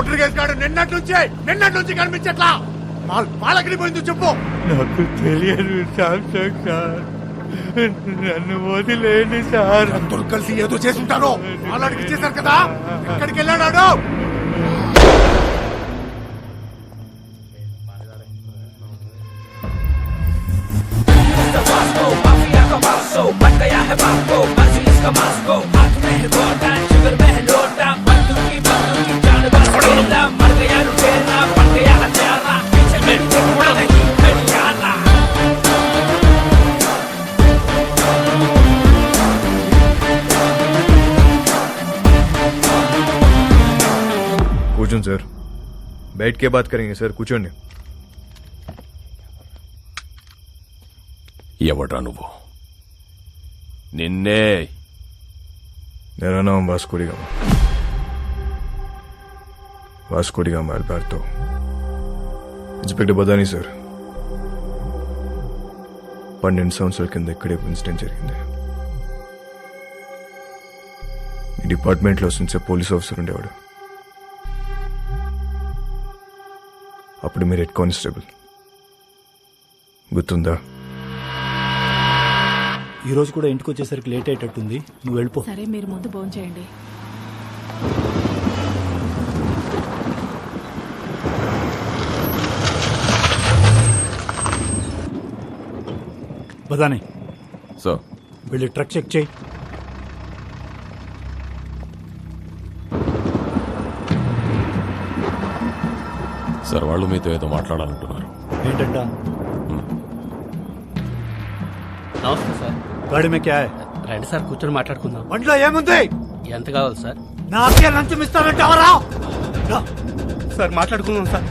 రోడ్రిగేస్ గారు నిన్నటి నుంచి కనిపించట్లా. మాలకి పోయింది చెప్పు. నాకు తెలియదు సామ్సంగ్ సార్, నన్ను వదిలేండి సార్. అందరూ కలిసి ఏదో చేసుంటారు. మాలాడికి ఇచ్చేశారు కదా, ఎక్కడికి వెళ్ళాడు? కూర్చోండి సార్, बैठ के बात करेंगे సార్. కూర్చోండి. ఎవడ్రా నువ్వు? నిన్నే. मेरा नाम Vasco D gamma. Vasco D gamma Alberto. Inspector Badani sir. 12 సంవత్సరాల కింద ఇక్కడే ఇన్సిడెంట్ జరిగింది. ఈ డిపార్ట్మెంట్లో సిన్సే పోలీస్ ఆఫీసర్ ఉండేవాడు. అప్పుడు మీరు హెడ్ కానిస్టేబుల్. గుర్తుందా? ఈ రోజు కూడా ఇంటికి వచ్చేసరికి లేట్ అయ్యేటట్టుంది, నువ్వు వెళ్ళిపో. సరే, మీరు ముందు భోంచేయండి. బదాని సార్, వెళ్ళి ట్రక్ చెక్ చేయి. సార్ వాళ్ళు మీతో ఏదో మాట్లాడాలంటున్నారు. ఏంటంట? నమస్తే సార్. గాడి మే క్యా హై? రండి సార్, కూర్చొని మాట్లాడుకుందాం. బండిలో ఏముంది? ఎంత కావాలి సార్? నాకే లంచం ఇస్తానంటావరా? సార్ మాట్లాడుకుందాం సార్.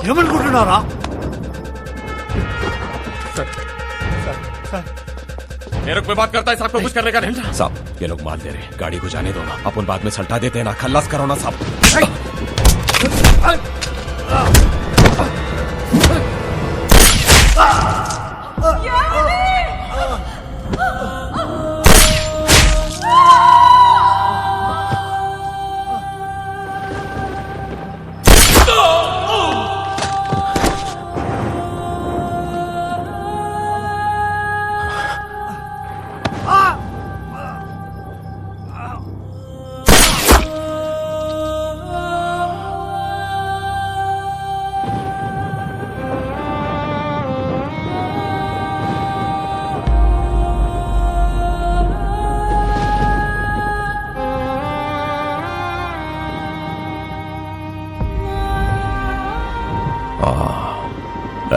ఏమనుకుంటున్నారా? मेरे को बात करता है साहब को कुछ करने का नहीं। साहब ये लोग मार दे रहे, गाड़ी को जाने दो ना, अपन बाद में सल्टा देते हैं ना, खल्लास करो ना साहब.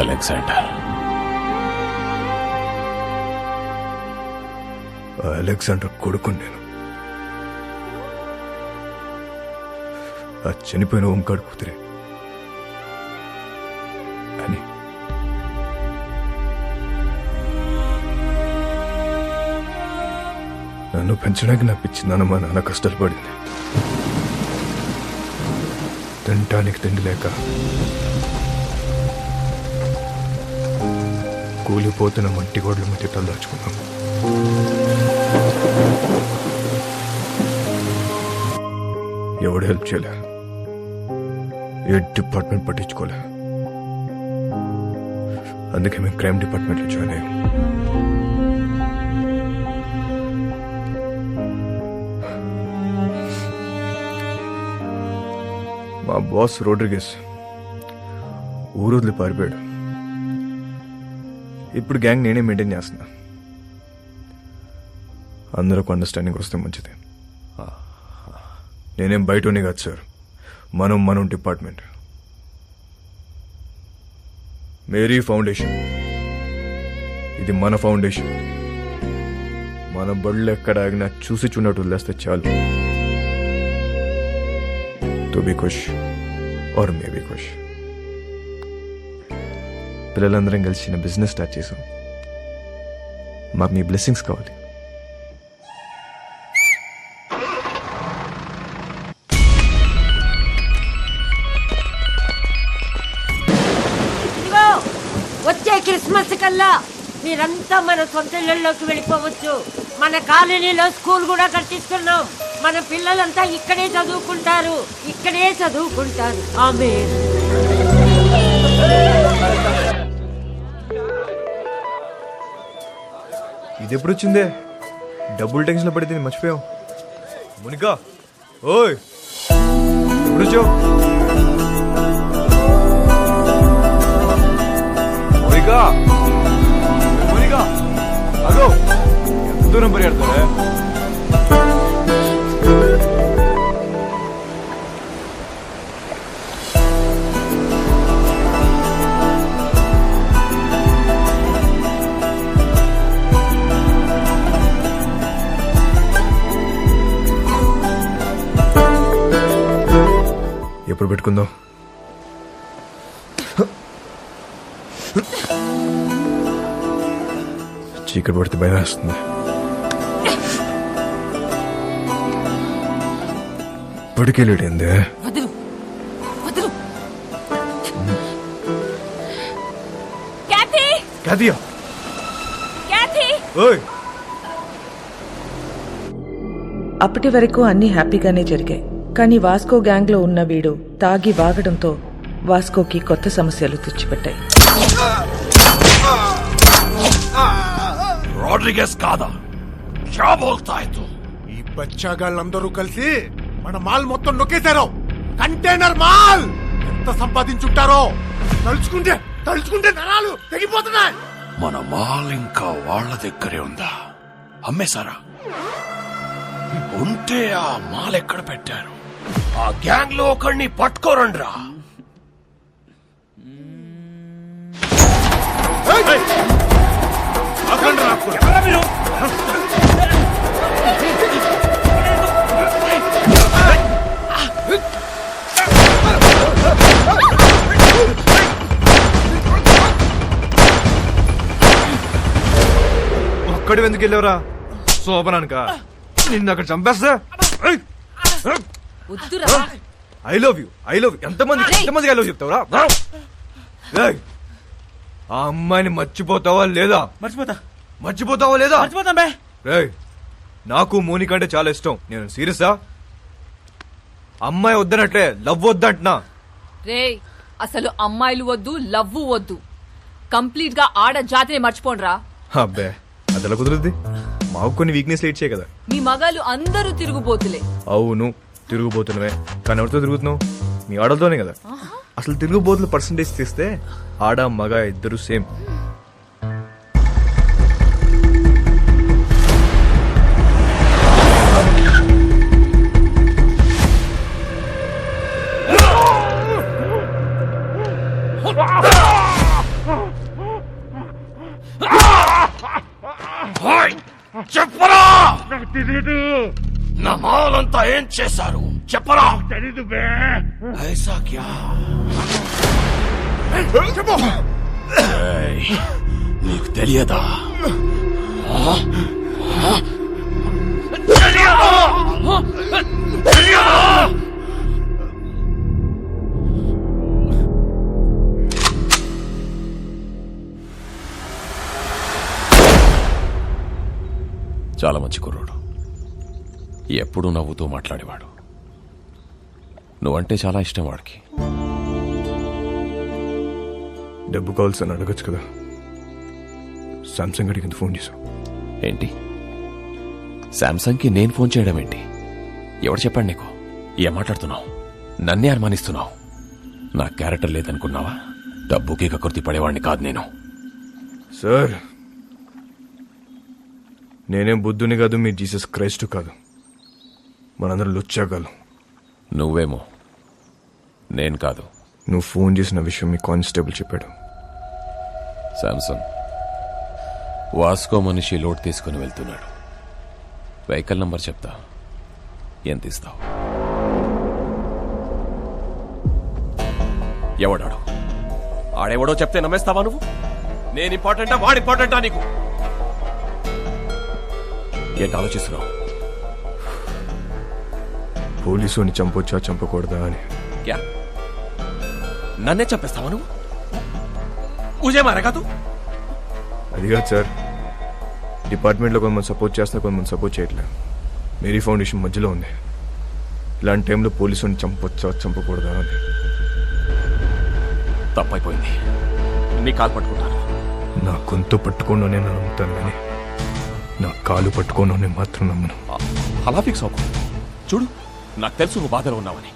అలెగ్జాండర్. అలెగ్జాండర్ కొడుకు నేను. ఆ చనిపోయిన ఓంకాడు కూతురే అని. నన్ను పెంచడానికి నా పిచ్చి నాన్న మా నాన్న కష్టాలు పడింది. తినటానికి తిండి లేక కూలిపోతున్న మట్టి గోడల మధ్య తల్లాచుకున్నాం. ఎవడు హెల్ప్ చేయలే, ఏ డిపార్ట్మెంట్ పట్టించుకోలే. అందుకే మేము క్రైమ్ డిపార్ట్మెంట్లో జాయిన్ అయ్యాం. మా బాస్ రోడ్రిగేస్ ఊరు వదిలి పారిపోయాడు. ఇప్పుడు గ్యాంగ్ నేనే మెయింటైన్ చేస్తున్నా. అందరికి అండర్స్టాండింగ్ వస్తే మంచిది. నేనేం బయటనే కాదు సార్, మనం డిపార్ట్మెంట్. మేరీ ఫౌండేషన్, ఇది మన ఫౌండేషన్. మన బళ్ళు ఎక్కడ ఆగినా చూసి చూడట్టు వదిలేస్తే చాలు. తో బి ఖుష్ ఆర్ మే బి ఖుష్. పిల్లలందరం కలిసి చిన్న బిజినెస్ స్టార్ట్ చేసాం. మాకు మీ బ్లెస్సింగ్స్ కావాలి. వచ్చే క్రిస్మస్ కల్లా మీరంతా మన సొంత ఇళ్లలోకి వెళ్ళిపోవచ్చు. మన కాలనీలో స్కూల్ కూడా కట్టిస్తున్నాం. మన పిల్లలంతా ఇక్కడే చదువుకుంటారు, ఇక్కడే చదువుకుంటారు. ఆమేన్. ఇది ఎప్పుడు వచ్చిందే? డబుల్ టెన్షన్ లో పడితే మర్చిపోయావు. మోనికా, ఓయ్ ఎప్పుడు వచ్చావు? మోనికా, మోనికా, అదో ఎంత దూరం పరిగెడతావే? ఎప్పుడు పెట్టుకుందాం? చీకటి పడితే భయం వేస్తుంది. ఇప్పటికే లేడైందే. వదులు వదులు. క్యాథీ, క్యాథియా, క్యాథీ. ఓయ్. అప్పటి వరకు అన్నీ హ్యాపీగానే జరిగాయి. కానీ వాస్కో గ్యాంగ్ లో ఉన్న వీడు తాగి వాగడంతో వాస్కోకి కొత్త సమస్యలు తెచ్చిపెట్టాయి. రోడ్రిగస్ కాదా? క్యా బోల్తా హై తు? ఈ బచ్చాగాళ్ళందరూ కలిసి మన మాల్ మొత్తం నొక్కేశారు. కంటైనర్ మాల్ ఎంత సంపాదించుంటారో తలుచుకుంటే నరాలు తెగిపోతున్నాయి. మన మాల్ ఇంకా వాళ్ళ దగ్గరే ఉందా? అమ్మేశారా? ఉంటే ఆ మాల్ ఎక్కడ పెట్టారు? ఆ గ్యాంగ్ లో ఒకడిని పట్టుకోరండ్రా. ఒక్కడి ఎందుకు వెళ్ళావురా? శోభనానిక నిన్ను అక్కడ చంపేస్తా. I love you, I love you. ఎంతమందికి ఐ లవ్ చెప్తావురా? ఏయ్, ఆ అమ్మాయిని మర్చిపోతావా లేదా? మర్చిపోతావా లేదా? రేయ్, నాకు మోనిక అంటే చాలా ఇష్టం. నేను సీరియసా? అమ్మాయి వద్దనట్లే, లవ్ వద్దంటున్నా. రే, అసలు అమ్మాయిలు వద్దు, లవ్వు వద్దు. కంప్లీట్ గా ఆడ జాతిని మర్చిపోండ్రా. అబ్బే, అదెలా కుదురుద్ది? మాకు కొన్ని వీక్నెస్ ఇచ్చే కదా. మీ మగాళ్ళు అందరూ తిరుగుబోతులే. అవును, తిరుగుబోతున్నవే. కానీ ఎవరితో తిరుగుతున్నావు? మీ ఆడలతోనే కదా. అసలు తిరుగుబోతుల పర్సంటేజ్ తీస్తే ఆడ మగ ఇద్దరు సేమ్. చెప్పరా, నా మాలంతా ఏం చేశారు చెప్పరా? తెలీదు బే. ఐసా క్యా? నీకు తెలియదా? చాలా మంచి కుర్రోడు, ఎప్పుడూ నవ్వుతూ మాట్లాడేవాడు. నువ్వంటే చాలా ఇష్టం వాడికి. డబ్బు కావాల్సి అని అడగచ్చు కదా. సామ్సంగ్ అడిగి ఫోన్ చేశావు ఏంటి? శాంసంగ్ కి నేను ఫోన్ చేయడం ఏంటి? ఎవరు చెప్పాడు నీకు? ఏం మాట్లాడుతున్నావు? నన్నే అనుమానిస్తున్నావు. నా క్యారెక్టర్ లేదనుకున్నావా? డబ్బుకి కకృతి పడేవాడిని కాదు నేను. సార్, నేనేం బుద్ధుని కాదు, మీరు జీసస్ క్రైస్ట్ కాదు. మనందరం లుచ్చాగాలం. నువ్వేమో, నేను కాదు. నువ్వు ఫోన్ చేసిన విషయం మీ కానిస్టేబుల్ చెప్పాడు. శాంసంగ్ వాస్కో మనిషి లోడ్ తీసుకుని వెళ్తున్నాడు. వెహికల్ నంబర్ చెప్తా, ఎంత ఇస్తావు? ఎవడాడు? ఆడెవడో చెప్తే నమ్మేస్తావా నువ్వు? నేను ఇంపార్టెంటా వాడు ఇంపార్టెంటా నీకు? ఏంటి ఆలోచిస్తున్నావు? పోలీసుని చంపొచ్చా చంపకూడదా అని. క్యా నన్నే చంపేస్తావా నువ్వు? ముజే మారేగా తూ? అది కాదు సార్, డిపార్ట్మెంట్లో కొంతమంది సపోర్ట్ చేస్తా, కొంతమంది సపోర్ట్ చేయట్లేదు. మేరీ ఫౌండేషన్ మధ్యలో ఉంది. ఇలాంటి టైంలో పోలీసుని చంపొచ్చా చంపకూడదా అని. తప్పైపోయింది. నీ కాలు పట్టుకుంటాను. నా గొంతు పట్టుకోను నేను నమ్ముతాను కానీ నా కాలు పట్టుకోను నేను మాత్రం నమ్మను. అలా ఫిక్స్ అవ్వకు. చూడు, నాకు తెలుసు నువ్వు బాధలో ఉన్నావని.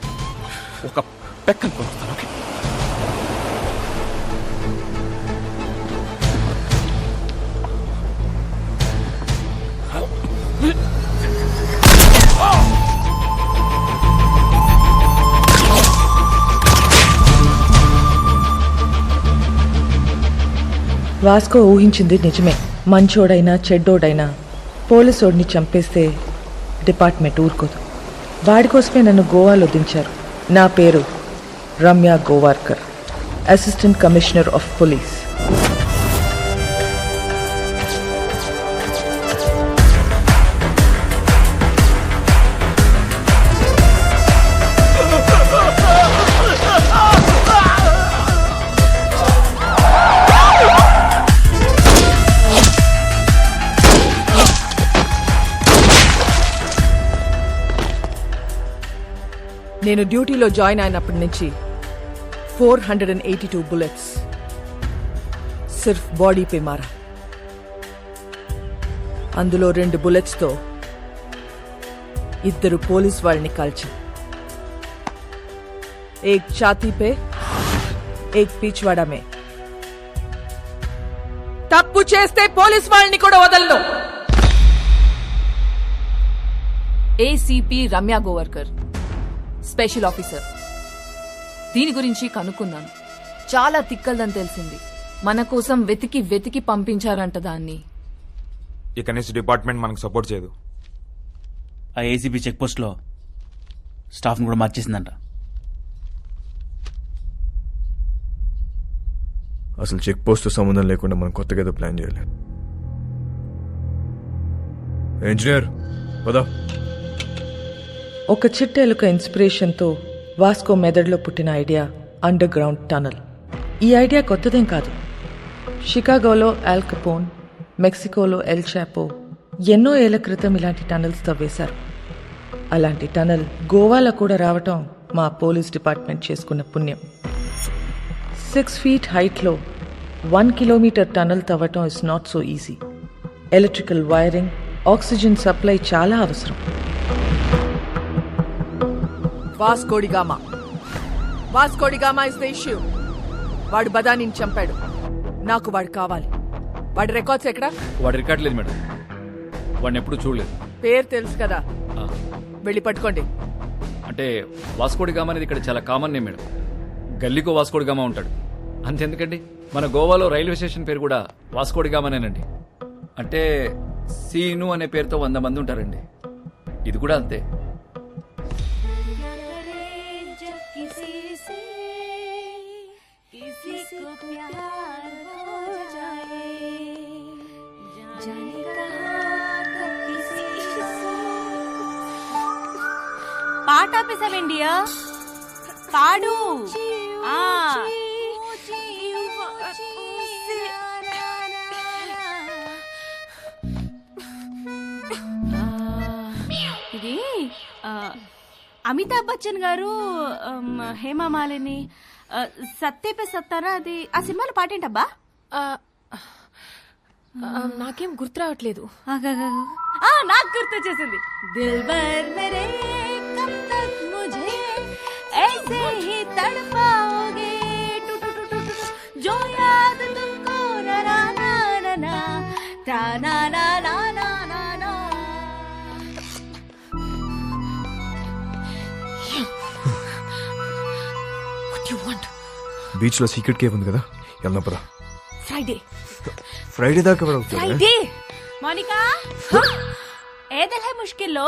ఒక పెక్కను కొనుస్తాను. ఓకే? వాస్కో ఊహించింది నిజమే. మంచోడైనా చెడ్డోడైనా పోలీసోడిని చంపేస్తే డిపార్ట్మెంట్ ఊరుకోదు. వాడి కోసమే నన్ను గోవాలో దించారు. నా పేరు Ramya Gowarikar, assistant commissioner of police. నేను డ్యూటీలో జాయిన్ అయినప్పటి నుంచి 482 బుల్లెట్స్ సిర్ఫ్ బాడీ పే మారా. అందులో 2 బుల్లెట్స్తో 2 పోలీస్ వాళ్ళని కాల్చా. एक छाती पे एक పిచ్వాడా మే. తప్పు చేస్తే పోలీస్ వాళ్ళని కూడా వదలను. ACP Ramya Gowarikar, special officer. దీని గురించి కనుక్కున్నాను. చాలా తిక్కల్దని తెలిసింది. మన కోసం వెతికి వెతికి పంపించారంట దాన్ని. ఇక నుంచి డిపార్ట్మెంట్ మనకు సపోర్ట్ చేయదు. ఆ ఏసీబీ చెక్ పోస్ట్ లో స్టాఫ్ ను కూడా మార్చేసిందంట. అసలు చెక్ పోస్ట్ సంబంధం లేకుండా మనం కొత్తగా ఏదో ప్లాన్ చేయాలి. ఇంజనీర్ పదా. ఒక చిట్టెలుక ఇన్స్పిరేషన్తో వాస్కో మెదడులో పుట్టిన ఐడియా అండర్ గ్రౌండ్ టనల్. ఈ ఐడియా కొత్తదేం కాదు. షికాగోలో ఆల్ కపోన్, మెక్సికోలో ఎల్ చాపో ఎన్నో ఏళ్ల క్రితం ఇలాంటి టనల్స్ తవ్వేశారు. అలాంటి టనల్ గోవాలో కూడా రావటం మా పోలీస్ డిపార్ట్మెంట్ చేసుకున్న పుణ్యం. 6 feet హైట్లో 1 kilometer టనల్ తవ్వటం is not so easy. Electrical wiring, oxygen supply చాలా అవసరం. Vasco da Gama is the issue. వాడు బదానిని చంపాడు. నాకు వాడు కావాలి. వాడి రికార్డ్స్ ఎక్కడా? వాడి రికార్డ్ లేదు మేడం. వాడిని ఎప్పుడు చూడలేదు. పేరు తెలుసు కదా, వెళ్ళి పట్టుకోండి. అంటే వాస్కోడిగామా అనేది ఇక్కడ చాలా కామన్ నేమ్ మేడం. గల్లీకో వాస్కోడిగామా ఉంటాడు. అంతెందుకండి, మన గోవాలో రైల్వే స్టేషన్ పేరు కూడా వాస్కోడిగామానేనండి. అంటే సీను అనే పేరుతో 100 మంది ఉంటారండి. ఇది కూడా అంతే. పాట ఆపేసావేండియా? పాడు. ఇది అమితాబ్ బచ్చన్ గారు, హేమమాలిని, సత్తే పే సత్తారా, అది ఆ సినిమాలో పాటేంటబ్బా? నాకేం గుర్తు రావట్లేదు. నాకు గుర్తొచ్చేసింది. దిల్బర్ మేరే కబ్ తక్ ముझे ऐसे ही तड़पाओगे जो याद तुमको ना ना ना ना ता ना ना ना ना ना ना. What do you want? Beach లో సీక్రెట్ కేవ్ ఉంది కదా, వెళ్దాం పదా. ఫ్రైడే దాకా ఫ్రైడే. మోనికా, ఏ దిల్ హై ముష్కిల్లో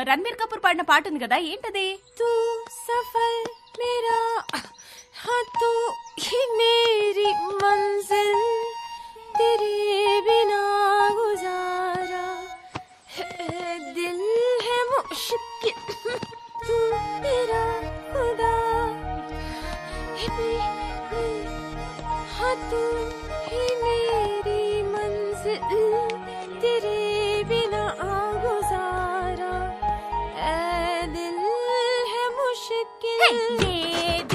రణబీర్ కపూర్ పాడిన పాట ఉంది కదా, ఏంటది? తూ సఫర్ మేరా हाँ तू ही मेरी मंजिल तेरे बिना गुजारा दिल है मुश्किल तू मेरा खुदा हाँ तू ही मेरी मंजिल तेरे बिना गुजारा. హే, లేదు